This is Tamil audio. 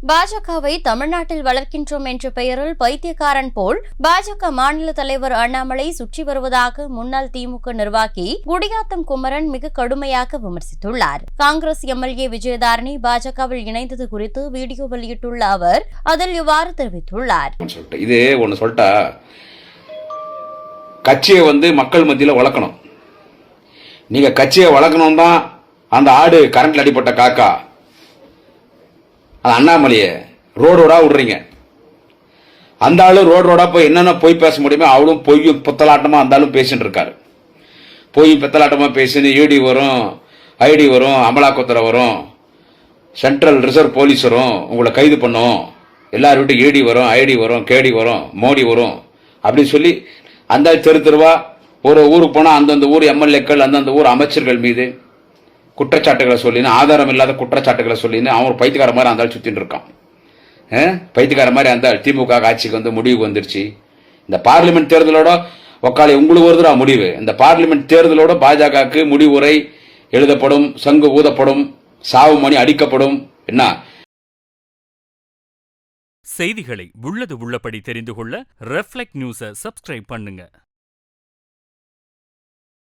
பாஜகவை தமிழ்நாட்டில் வளர்க்கின்றோம் என்ற பெயரில் பைத்தியக்காரன் போல் பாஜக மாநில தலைவர் அண்ணாமலை சுற்றி வருவதாக முன்னாள் திமுக நிர்வாகி குடியாத்தம் குமரன் மிக கடுமையாக விமர்சித்துள்ளார். காங்கிரஸ் எம்எல்ஏ விஜயதாரணி பாஜகவில் இணைந்தது குறித்து வீடியோ வெளியிட்டுள்ள அவர் அதில் இவ்வாறு தெரிவித்துள்ளார். இது ஒன்னு சொல்லிட்டா, கட்சியை மக்கள் மத்தியில் வளர்க்கணும். நீங்க கட்சியை வளர்க்கணும் தான் அந்த ஆடு கரண்ட்ல அடிப்பட்ட காக்கா அண்ணாமலையை ரோடோடா விடுறீங்க. அந்த ஆளு ரோடோடா போய் என்னென்ன போய் பேச முடியுமோ அவளும் பொய்யும் புத்தலாட்டமா அந்த ஆளும் பேசிட்டு இருக்காரு. பொய் பித்தலாட்டமா பேசின்னு ஈடி வரும், ஐடி வரும், அமலாக்கத்துறை வரும், சென்ட்ரல் ரிசர்வ் போலீஸ் வரும், உங்களை கைது பண்ணும், எல்லாரும் விட்டு ஈடி வரும், ஐடி வரும், கேடி வரும், மோடி வரும் அப்படின்னு சொல்லி அந்த தெரு தெருவா ஒரு ஊருக்கு போனா அந்தந்த ஊர் எம்எல்ஏக்கள் அந்தந்த ஊர் அமைச்சர்கள் மீது குற்றச்சாட்டுகளை சொல்லின்னு, ஆதாரம் இல்லாத குற்றச்சாட்டுகளை சொல்லின்னு அவன் பைத்தியக்கார மாதிரி அந்த சுத்தின்னு இருக்கான். பைத்தியக்கார மாதிரி அந்த திமுக ஆட்சிக்கு முடிவுக்கு வந்துருச்சு. இந்த பார்லிமெண்ட் தேர்தலோட உக்காளி உங்களுக்கு வருதுடா முடிவு. இந்த பார்லிமெண்ட் தேர்தலோட பாஜகவுக்கு முடிவுரை எழுதப்படும், சங்கு ஊதப்படும், சாவு மணி அடிக்கப்படும். என்ன செய்திகளை உள்ளது உள்ளபடி தெரிந்து கொள்ள ரெஃப்ளெக்ட் நியூஸை சப்ஸ்கிரைப் பண்ணுங்க.